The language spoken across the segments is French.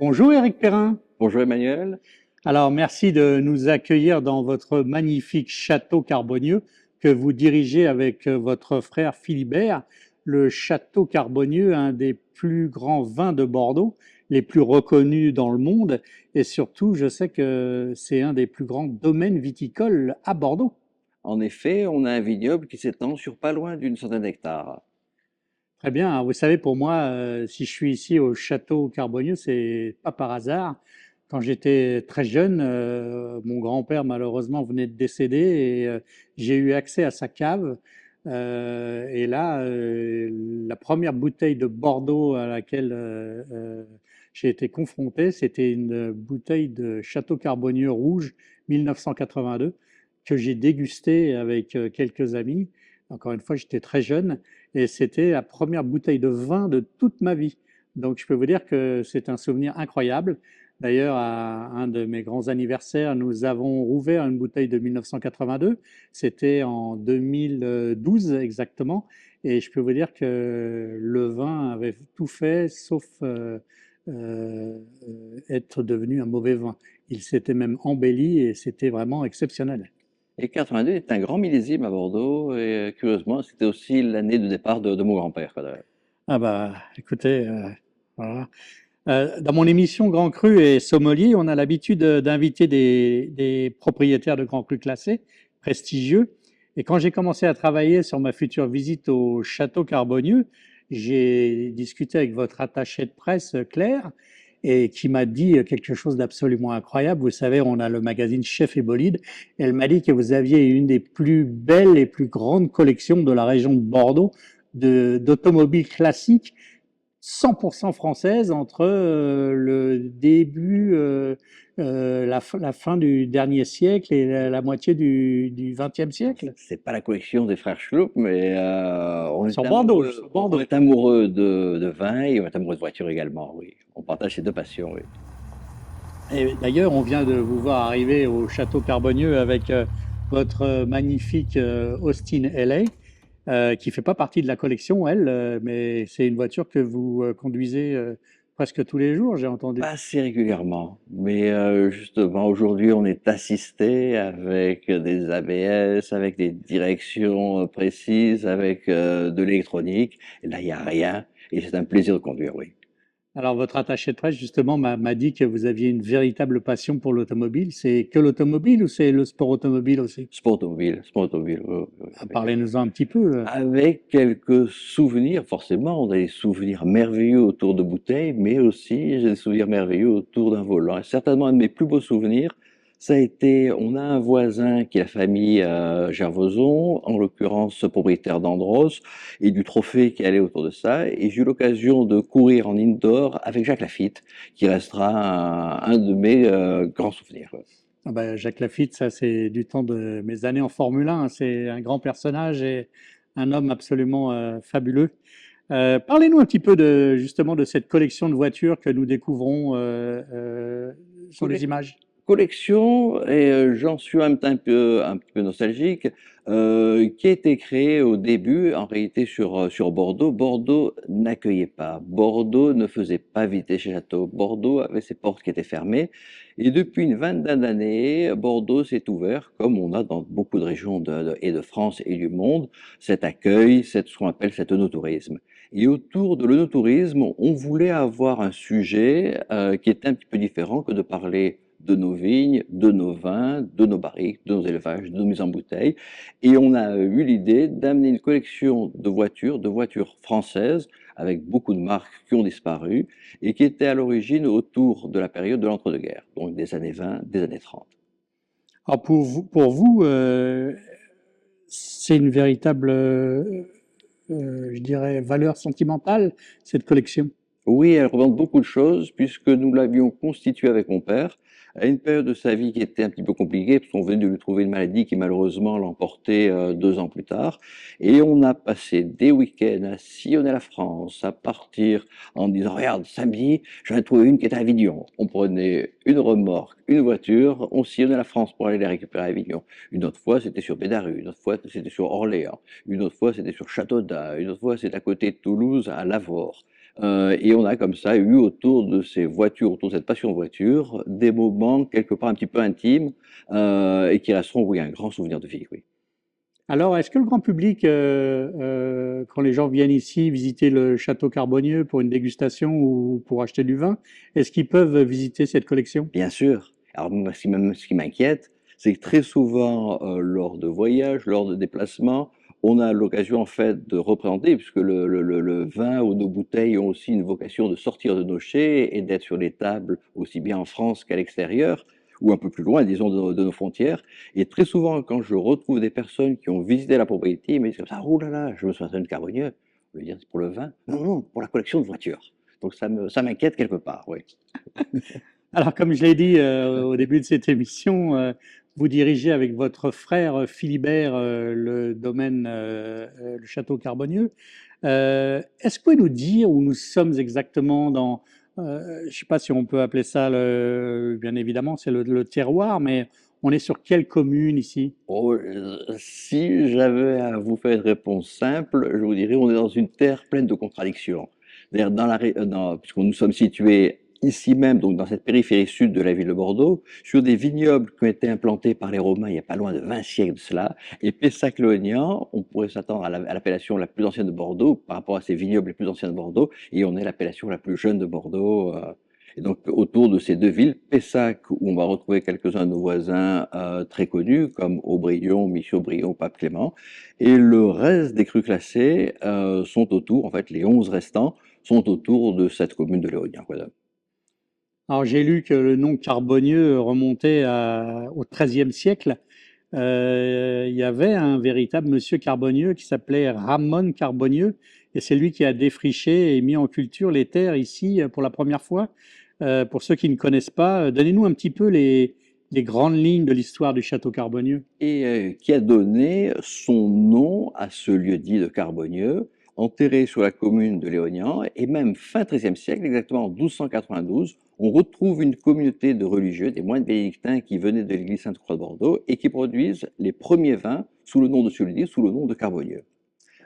Bonjour Éric Perrin. Bonjour Emmanuel. Alors merci de nous accueillir dans votre magnifique château Carbonieux que vous dirigez avec votre frère Philibert. Le château Carbonieux, un des plus grands vins de Bordeaux, les plus reconnus dans le monde, et surtout je sais que c'est un des plus grands domaines viticoles à Bordeaux. En effet, on a un vignoble qui s'étend sur pas loin d'une centaine d'hectares. Très bien. Vous savez, pour moi, si je suis ici au château Carbonieux, c'est pas par hasard. Quand j'étais très jeune, mon grand-père malheureusement venait de décéder et j'ai eu accès à sa cave. Et là, la première bouteille de Bordeaux à laquelle j'ai été confronté, c'était une bouteille de Château Carbonieux rouge 1982 que j'ai dégusté avec quelques amis. Encore une fois, j'étais très jeune et c'était la première bouteille de vin de toute ma vie. Donc je peux vous dire que c'est un souvenir incroyable. D'ailleurs, à un de mes grands anniversaires, nous avons rouvert une bouteille de 1982. C'était en 2012 exactement. Et je peux vous dire que le vin avait tout fait sauf être devenu un mauvais vin. Il s'était même embelli et c'était vraiment exceptionnel. Et 82 est un grand millésime à Bordeaux et curieusement, c'était aussi l'année de départ de mon grand-père. Ah bah, écoutez, voilà. Dans mon émission Grand Cru et Sommelier, on a l'habitude d'inviter des propriétaires de Grand Cru classés, prestigieux. Et quand j'ai commencé à travailler sur ma future visite au Château Carbonieux, j'ai discuté avec votre attaché de presse, Claire, et qui m'a dit quelque chose d'absolument incroyable. Vous savez, on a le magazine Chef et Bolide. Elle m'a dit que vous aviez une des plus belles et plus grandes collections de la région de Bordeaux d'automobiles classiques 100% française entre le début, la fin du dernier siècle et la moitié du XXe siècle. C'est pas la collection des frères Schlupp, mais Sur Bordeaux, sur on Bordeaux. est amoureux de vin et on est amoureux de voiture également, oui. On partage ces deux passions, oui. Et d'ailleurs, on vient de vous voir arriver au château Carbonieux avec votre magnifique Austin LA, qui fait pas partie de la collection, elle, mais c'est une voiture que vous conduisez presque tous les jours, j'ai entendu. Pas assez régulièrement, mais justement aujourd'hui on est assisté avec des ABS, avec des directions précises, avec de l'électronique. Et là il n'y a rien et c'est un plaisir de conduire, oui. Alors, votre attaché de presse, justement, m'a dit que vous aviez une véritable passion pour l'automobile. C'est que l'automobile ou c'est le sport automobile aussi? Sport automobile, oui, oui, Ah, oui. parlez-nous un petit peu. Avec quelques souvenirs, forcément, on a des souvenirs merveilleux autour de bouteilles, mais aussi j'ai des souvenirs merveilleux autour d'un volant. Et certainement un de mes plus beaux souvenirs, ça a été, on a un voisin qui est la famille Gervoson, en l'occurrence propriétaire d'Andros, et du trophée qui allait autour de ça. Et j'ai eu l'occasion de courir en indoor avec Jacques Lafitte, qui restera un de mes grands souvenirs. Ah bah, Jacques Lafitte, ça, c'est du temps de mes années en Formule 1. C'est un grand personnage et un homme absolument fabuleux. Parlez-nous un petit peu de, justement, de cette collection de voitures que nous découvrons sur les images. Collection, et j'en suis un petit peu nostalgique, qui a été créée au début, en réalité sur Bordeaux. Bordeaux n'accueillait pas, Bordeaux ne faisait pas visiter chez Château, Bordeaux avait ses portes qui étaient fermées, et depuis une vingtaine d'années, Bordeaux s'est ouvert, comme on a dans beaucoup de régions et de France et du monde, cet accueil, ce qu'on appelle cet œnotourisme. Et autour de l'œnotourisme, on voulait avoir un sujet qui était un petit peu différent que de parler de nos vignes, de nos vins, de nos barriques, de nos élevages, de nos mises en bouteille. Et on a eu l'idée d'amener une collection de voitures françaises, avec beaucoup de marques qui ont disparu, et qui étaient à l'origine autour de la période de l'entre-deux-guerres, donc des années 20, des années 30. Alors pour vous c'est une véritable, je dirais, valeur sentimentale, cette collection. Oui, elle représente beaucoup de choses puisque nous l'avions constituée avec mon père à une période de sa vie qui était un petit peu compliquée parce qu'on venait de lui trouver une maladie qui malheureusement l'emportait 2 ans plus tard. Et on a passé des week-ends à sillonner la France, à partir en disant regarde, samedi, j'en ai trouvé une qui était à Avignon. On prenait une remorque, une voiture, on sillonnait la France pour aller les récupérer à Avignon. Une autre fois, c'était sur Bédarus, une autre fois, c'était sur Orléans, une autre fois, c'était sur Châteaudun, une autre fois, c'était à côté de Toulouse, à Lavore. Et on a comme ça eu autour de ces voitures, autour de cette passion de voiture, des moments quelque part un petit peu intimes et qui resteront, oui, un grand souvenir de vie, oui. Alors, est-ce que le grand public, quand les gens viennent ici visiter le château Carbonieux pour une dégustation ou pour acheter du vin, est-ce qu'ils peuvent visiter cette collection? Bien sûr. Alors moi, ce qui m'inquiète, c'est que très souvent, lors de voyages, lors de déplacements, on a l'occasion en fait de représenter, puisque le vin ou nos bouteilles ont aussi une vocation de sortir de nos chais et d'être sur les tables, aussi bien en France qu'à l'extérieur, ou un peu plus loin, disons, de nos frontières. Et très souvent, quand je retrouve des personnes qui ont visité la propriété, ils me disent comme ça: «Oh là là, je me souviens de Carbonieux». Je veux dire: «C'est pour le vin?» «Non, non, pour la collection de voitures». Donc ça m'inquiète quelque part, oui. Alors, comme je l'ai dit au début de cette émission, vous dirigez avec votre frère Philibert le domaine, le château Carbonieux. Est-ce que vous pouvez nous dire où nous sommes exactement dans, je ne sais pas si on peut appeler ça, bien évidemment, c'est le terroir, mais on est sur quelle commune ici? Oh, si j'avais à vous faire une réponse simple, je vous dirais on est dans une terre pleine de contradictions. C'est-à-dire puisque nous sommes situés ici même, donc dans cette périphérie sud de la ville de Bordeaux, sur des vignobles qui ont été implantés par les Romains il n'y a pas loin de 20 siècles de cela, et Pessac-Léognan, on pourrait s'attendre à l'appellation la plus ancienne de Bordeaux par rapport à ces vignobles les plus anciens de Bordeaux, et on est l'appellation la plus jeune de Bordeaux. Et donc, autour de ces deux villes, Pessac, où on va retrouver quelques-uns de nos voisins très connus, comme Aubryon, Michaubrion, Pape Clément, et le reste des crus classés sont autour, en fait, les 11 restants sont autour de cette commune de Léognan, voilà. Alors, j'ai lu que le nom Carbonieux remontait au XIIIe siècle. Il y avait un véritable monsieur Carbonieux qui s'appelait Ramon Carbonieux, et c'est lui qui a défriché et mis en culture les terres ici pour la première fois. Pour ceux qui ne connaissent pas, donnez-nous un petit peu les grandes lignes de l'histoire du château Carbonieux. Et qui a donné son nom à ce lieu-dit de Carbonieux, enterré sur la commune de Léognan, et même fin XIIIe siècle, exactement en 1292, on retrouve une communauté de religieux, des moines bénédictins qui venaient de l'église Sainte-Croix de Bordeaux et qui produisent les premiers vins sous le nom de celui-ci, sous le nom de Carbonieux.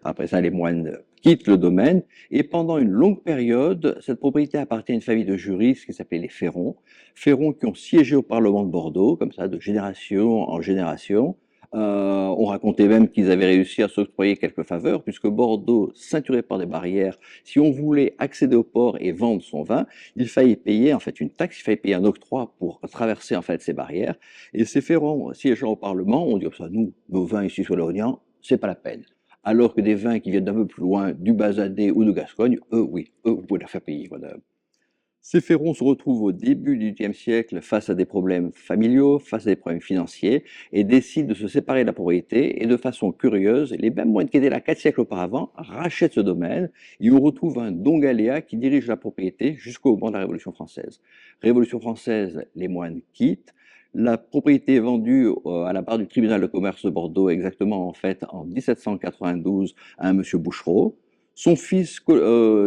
Après ça, les moines quittent le domaine et pendant une longue période, cette propriété appartient à une famille de juristes qui s'appelait les Ferrons. Ferrons qui ont siégé au Parlement de Bordeaux, comme ça, de génération en génération. On racontait même qu'ils avaient réussi à s'octroyer quelques faveurs, puisque Bordeaux, ceinturé par des barrières, si on voulait accéder au port et vendre son vin, il fallait payer en fait une taxe, il fallait payer un octroi pour traverser en fait ces barrières. Et ces Ferrons siégeant au Parlement ont dit: oh, ça, nous, nos vins ici sur l'Orient, c'est pas la peine. Alors que des vins qui viennent d'un peu plus loin, du Basadé ou de Gascogne, eux, oui, eux, vous pouvez la faire payer. Voilà. Ces ferrons se retrouvent au début du XVIIIe siècle face à des problèmes familiaux, face à des problèmes financiers, et décident de se séparer de la propriété, et de façon curieuse, les mêmes moines qui étaient là 4 siècles auparavant rachètent ce domaine, et on retrouve un Don Galéa qui dirige la propriété jusqu'au moment de la Révolution française. Révolution française, les moines quittent, la propriété est vendue à la barre du tribunal de commerce de Bordeaux, exactement en fait en 1792, à un monsieur Bouchereau. Son fils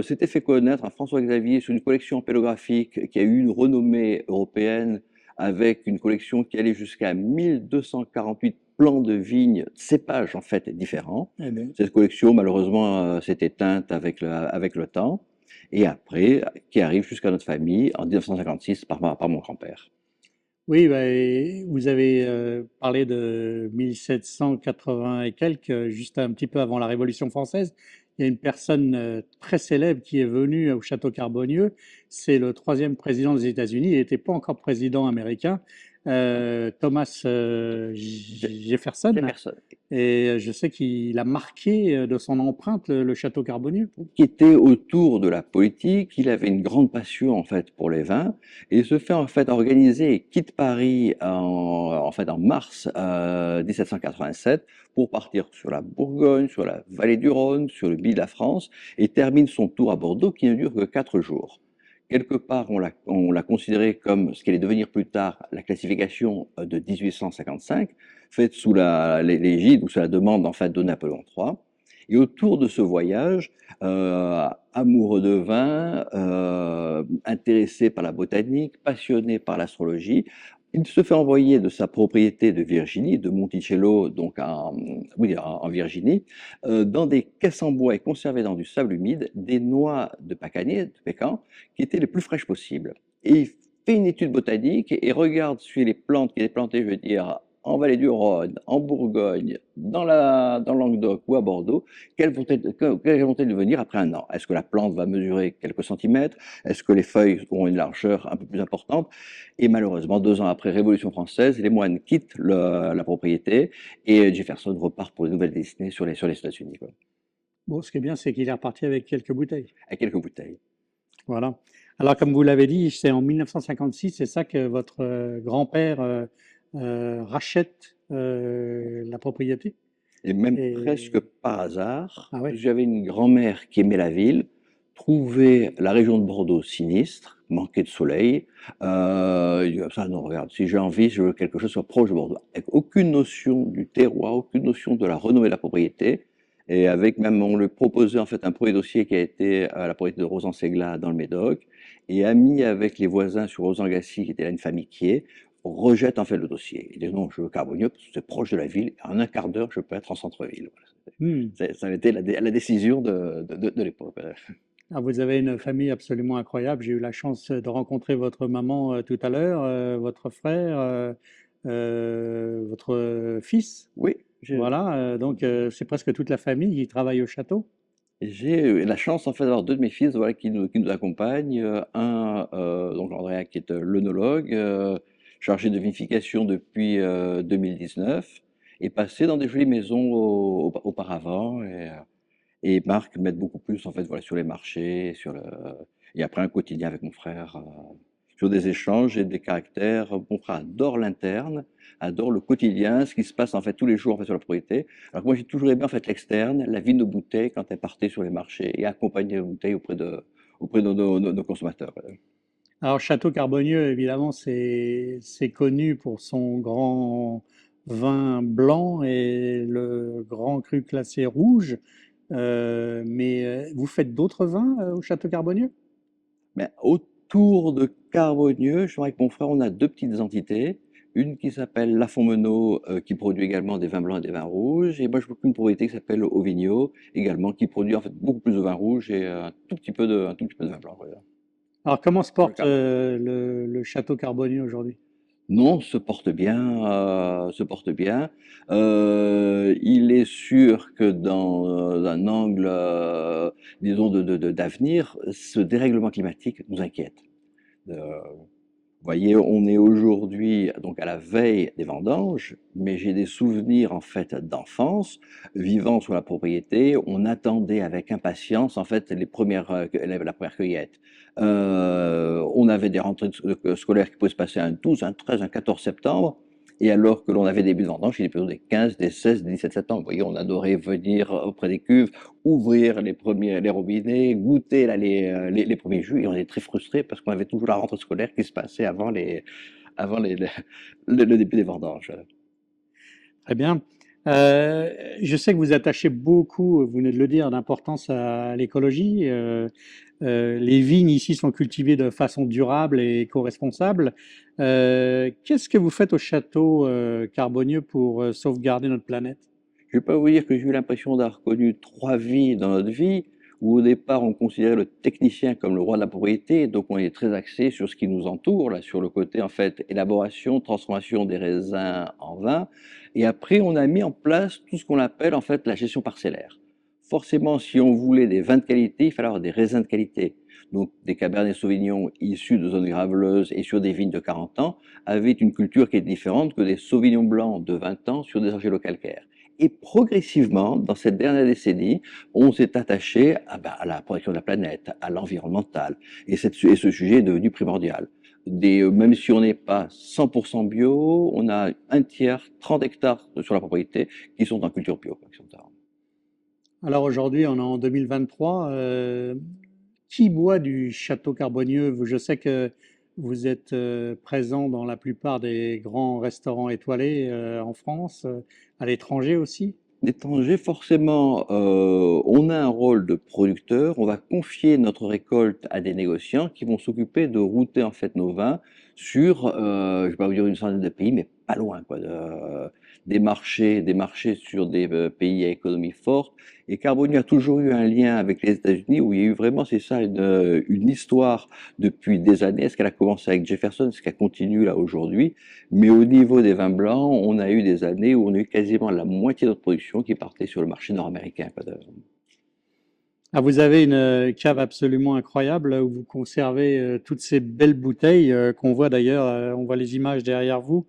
s'était fait connaître, un François-Xavier, sur une collection pélographique qui a eu une renommée européenne avec une collection qui allait jusqu'à 1248 plants de vignes, cépages en fait différents. Eh bien, Cette collection, malheureusement, s'est éteinte avec le temps. Et après, qui arrive jusqu'à notre famille en 1956 par mon grand-père. oui, bah, et vous avez parlé de 1780 et quelques, juste un petit peu avant la Révolution française. Il y a une personne très célèbre qui est venue au château Carbonieux. C'est le troisième président des États-Unis. Il n'était pas encore président américain, Thomas Jefferson. Jefferson. Et je sais qu'il a marqué de son empreinte le château Carbonieux. Qui était autour de la politique, il avait une grande passion en fait pour les vins et se fait en fait organiser et quitte Paris en mars 1787 pour partir sur la Bourgogne, sur la vallée du Rhône, sur le Midi de la France et termine son tour à Bordeaux qui ne dure que 4 jours. Quelque part, on l'a considéré comme ce qui allait devenir plus tard la classification de 1855, faite sous l'égide ou sous la demande en fait de Napoléon III. Et autour de ce voyage, amoureux de vin, intéressé par la botanique, passionné par l'astrologie, Il se fait envoyer de sa propriété de Virginie, de Monticello, donc oui, en Virginie, dans des caisses en bois et conservées dans du sable humide, des noix de pacanier, de pécan, qui étaient les plus fraîches possibles. Et il fait une étude botanique et regarde sur les plantes qui étaient plantées, je veux dire, en vallée du Rhône, en Bourgogne, dans le Languedoc ou à Bordeaux, quelles vont-elles devenir après un an? Est-ce que la plante va mesurer quelques centimètres? Est-ce que les feuilles auront une largeur un peu plus importante? Et malheureusement, 2 ans après Révolution française, les moines quittent la propriété et Jefferson repart pour une nouvelle destinée sur les États-Unis, quoi, Bon, ce qui est bien, c'est qu'il est reparti avec quelques bouteilles. avec quelques bouteilles. Voilà. Alors, comme vous l'avez dit, c'est en 1956, c'est ça que votre grand-père rachète la propriété. Et même presque Et par hasard, ah ouais. j'avais une grand-mère qui aimait la ville, trouvait la région de Bordeaux sinistre, manquait de soleil. Il dit comme ça, non, regarde, si j'ai envie, je veux que quelque chose soit proche de Bordeaux. Avec aucune notion du terroir, aucune notion de la renommée de la propriété. Et avec même, on lui proposait en fait un premier dossier qui a été à la propriété de Rosan-Segla dans le Médoc. Et ami avec les voisins sur Rosan-Gassi, qui était là une famille qui est, rejette en fait le dossier. Il dit non, je veux Carbonieux parce que c'est proche de la ville. En un quart d'heure, je peux être en centre-ville. Voilà. Hmm. Ça a été la décision de l'époque. Ah, vous avez une famille absolument incroyable. J'ai eu la chance de rencontrer votre maman tout à l'heure, votre frère, votre fils. Oui, Voilà, donc c'est presque toute la famille qui travaille au château. j'ai eu la chance en fait d'avoir deux de mes fils, voilà, qui nous accompagnent. Un, donc Andrea, qui est l'œnologue, chargé de vinification depuis 2019, et passé dans des jolies maisons auparavant. Et Marc m'aide beaucoup plus en fait, voilà, sur les marchés, et après un quotidien avec mon frère, sur des échanges et des caractères. Mon frère adore l'interne, adore le quotidien, ce qui se passe en fait tous les jours en fait, sur la propriété. Alors que moi j'ai toujours aimé en fait l'externe, la vie de nos bouteilles quand elles partaient sur les marchés et accompagner les bouteilles auprès de nos consommateurs. Alors, Château Carbonieux, évidemment, c'est connu pour son grand vin blanc et le grand cru classé rouge. Mais vous faites d'autres vins au Château Carbonieux? Mais autour de Carbonieux, je vois avec mon frère, on a deux petites entités. Une qui s'appelle La Fontmenot, qui produit également des vins blancs et des vins rouges. Et moi, je m'occupe d'une propriété qui s'appelle Auvigno, également, qui produit en fait beaucoup plus de vins rouges et un tout petit peu de vin blanc. Voilà. Alors, comment se Sur le porte Carbonieux. le Château Carbonieux aujourd'hui? Non, se porte bien, se porte bien. Il est sûr que dans un angle, disons, d'avenir, ce dérèglement climatique nous inquiète. Vous voyez, on est aujourd'hui donc à la veille des vendanges, mais j'ai des souvenirs en fait d'enfance, vivant sur la propriété. On attendait avec impatience en fait la première cueillette. On avait des rentrées scolaires qui pouvaient se passer un 12, un 13, un 14 septembre. Et alors que l'on avait début de vendange, il est plutôt des 15, des 16, des 17 septembre. Vous voyez, on adorait venir auprès des cuves, ouvrir les robinets, goûter là, les premiers jus, et on était très frustrés parce qu'on avait toujours la rentrée scolaire qui se passait avant le début des vendanges. Très bien. Je sais que vous attachez beaucoup, vous venez de le dire, d'importance à l'écologie. Les vignes ici sont cultivées de façon durable et éco-responsable. Qu'est-ce que vous faites au château Carbonieux pour sauvegarder notre planète? Je ne vais pas vous dire que j'ai eu l'impression d'avoir connu trois vies dans notre vie, où au départ on considérait le technicien comme le roi de la propriété, donc on est très axé sur ce qui nous entoure, là, sur le côté en fait élaboration, transformation des raisins en vin, et après on a mis en place tout ce qu'on appelle en fait la gestion parcellaire. Forcément, si on voulait des vins de qualité, il fallait avoir des raisins de qualité. Donc des Cabernet Sauvignon issus de zones graveleuses et sur des vignes de 40 ans avaient une culture qui est différente que des Sauvignons blancs de 20 ans sur des argilo-calcaires. Et progressivement, dans cette dernière décennie, on s'est attaché à la protection de la planète, à l'environnemental. Et ce sujet est devenu primordial. Même si on n'est pas 100% bio, on a un tiers, 30 hectares sur la propriété qui sont en culture bio. Alors aujourd'hui, on est en 2023. Qui boit du château Carbonieux? Je sais que vous êtes présent dans la plupart des grands restaurants étoilés en France, à l'étranger aussi. L'étranger, forcément, on a un rôle de producteur. On va confier notre récolte à des négociants qui vont s'occuper de router en fait nos vins sur, je vais pas vous dire une centaine de pays, mais pas loin, quoi, des marchés sur des pays à économie forte. Et Carbonnier a toujours eu un lien avec les États-Unis où il y a eu vraiment, c'est ça, une histoire depuis des années. Est-ce qu'elle a commencé avec Jefferson? Est-ce qu'elle continue là aujourd'hui? Mais au niveau des vins blancs, on a eu des années où on a eu quasiment la moitié de notre production qui partait sur le marché nord-américain, quoi. Ah, vous avez une cave absolument incroyable où vous conservez toutes ces belles bouteilles qu'on voit d'ailleurs, on voit les images derrière vous.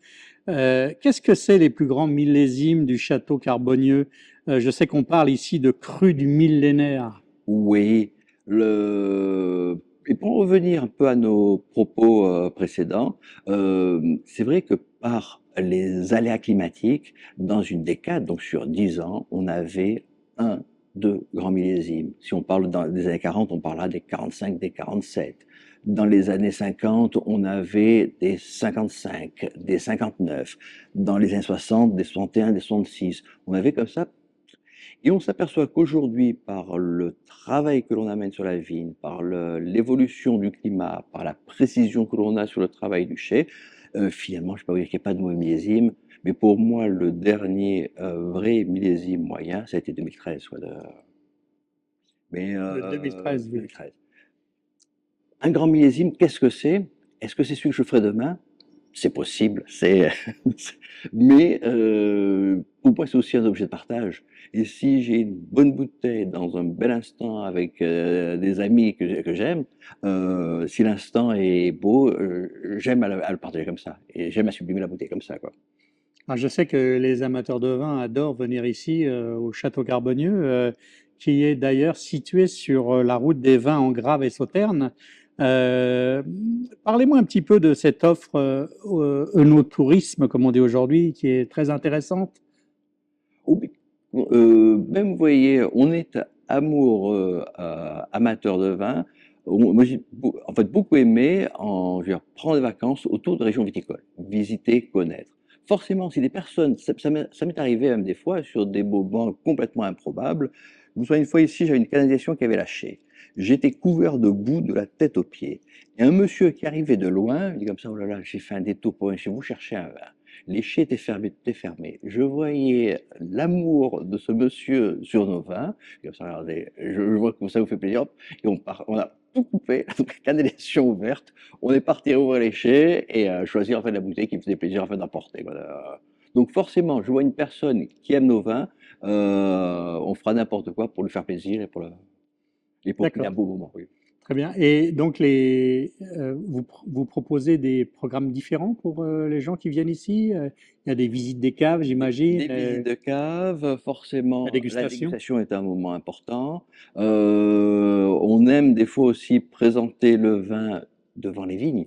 Qu'est-ce que c'est les plus grands millésimes du château Carbonieux? Je sais qu'on parle ici de cru du millénaire. Oui, et pour revenir un peu à nos propos précédents, c'est vrai que par les aléas climatiques, dans une décade, donc sur 10 ans, on avait un, deux grands millésimes. Si on parle des années 40, on parlera des 45, des 47. Dans les années 50, on avait des 55, des 59. Dans les années 60, des 61, des 66. On avait comme ça. Et on s'aperçoit qu'aujourd'hui, par le travail que l'on amène sur la vigne, par l'évolution du climat, par la précision que l'on a sur le travail du chai, finalement, je ne vais pas vous dire qu'il n'y a pas de mauvais millésime, mais pour moi, le dernier vrai millésime moyen, ça a été 2013. Mais De 2013, oui. 2013. Un grand millésime, qu'est-ce que c'est? Est-ce que c'est celui que je ferai demain? C'est possible, mais pour moi, c'est aussi un objet de partage. Et si j'ai une bonne bouteille dans un bel instant avec des amis que j'aime, si l'instant est beau, j'aime à le partager comme ça. Et j'aime à sublimer la bouteille comme ça, quoi. Alors, je sais que les amateurs de vin adorent venir ici au château Carbonieux, qui est d'ailleurs situé sur la route des vins en Grave et Sauternes. Euh, Parlez-moi un petit peu de cette offre œnotourisme, comme on dit aujourd'hui, qui est très intéressante. Ou bi même vous voyez, on est amoureux, amateur de vin. Moi j'ai en fait beaucoup aimé je veux dire, prendre des vacances autour de régions viticoles, visiter, connaître. Forcément, si des personnes ça m'est arrivé même des fois sur des moments complètement improbables. Je me souviens une fois ici, j'avais une canalisation qui avait lâché. J'étais couvert de boue de la tête aux pieds et un monsieur qui arrivait de loin, il dit comme ça: «Oh là là, j'ai fait un détour pour venir chez vous chercher un vin». Les chais étaient fermés, tout est fermé. Je voyais l'amour de ce monsieur sur nos vins. Comme ça, regardez, je vois que ça vous fait plaisir. Hop, et on a tout coupé, la canalisation ouverte. On est parti ouvrir les chais et choisir en fait la bouteille qui me faisait plaisir en fait d'emporter. Voilà. Donc forcément, je vois une personne qui aime nos vins, on fera n'importe quoi pour lui faire plaisir et pour qu'il ait un D'accord, beau moment. Oui. très bien. Et donc, vous proposez des programmes différents pour les gens qui viennent ici? Il y a des visites des caves, j'imagine, Des visites de cave, la forcément, la dégustation. dégustation est un moment important. On aime des fois aussi présenter le vin devant les vignes.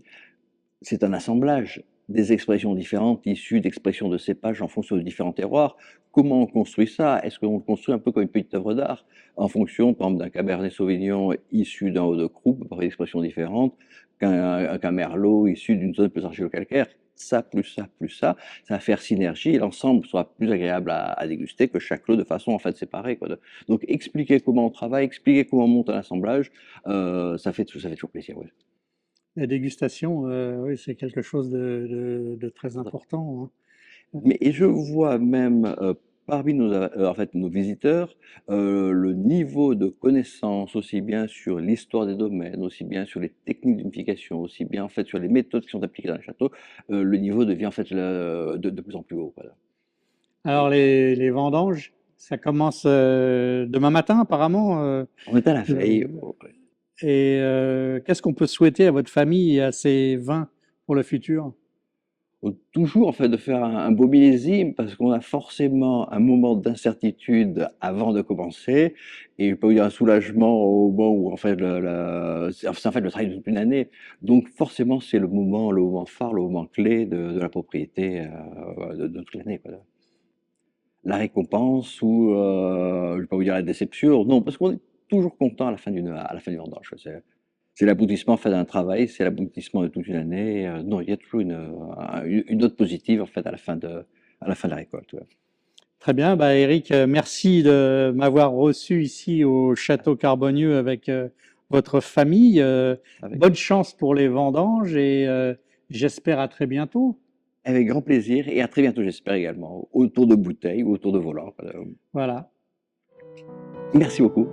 C'est un assemblage des expressions différentes issues d'expressions de cépages en fonction de différents terroirs. Comment on construit ça? Est-ce qu'on le construit un peu comme une petite œuvre d'art en fonction, par exemple, d'un Cabernet Sauvignon issu d'un haut de croupe par des expressions différentes qu'un Merlot issu d'une zone plus argilo-calcaire? Ça, plus ça, plus ça va faire synergie et l'ensemble sera plus agréable à déguster que chaque lot de façon en fait séparée, quoi. Donc expliquer comment on travaille, expliquer comment on monte un assemblage, ça fait toujours plaisir, oui. La dégustation, oui, c'est quelque chose de très important, hein. Mais et je vois même, parmi en fait, nos visiteurs, le niveau de connaissance aussi bien sur l'histoire des domaines, aussi bien sur les techniques d'unification, aussi bien, en fait, sur les méthodes qui sont appliquées dans le château, le niveau devient, en fait, de plus en plus haut, voilà. Alors les vendanges, ça commence demain matin apparemment. On est à la Euh, veille, Qu'est-ce qu'on peut souhaiter à votre famille et à ces vins pour le futur? toujours en fait de faire un beau millésime parce qu'on a forcément un moment d'incertitude avant de commencer et je peux vous dire un soulagement au moment où en fait c'est en fait le travail de toute une année. Donc forcément c'est le moment phare, le moment clé de la propriété de toute l'année, quoi. La récompense ou je vais pas vous dire la déception, non, parce qu'on est toujours content à la fin d'une vendange, quoi. C'est l'aboutissement en fait d'un travail, c'est l'aboutissement de toute une année. Non, il y a toujours une note positive en fait à la fin de la récolte. Ouais. Très bien, bah Eric, merci de m'avoir reçu ici au Château Carbonieux avec votre famille. Avec Bonne chance pour les vendanges et J'espère à très bientôt. Avec grand plaisir et à très bientôt, j'espère également, autour de bouteilles ou autour de volants. Voilà. Merci beaucoup.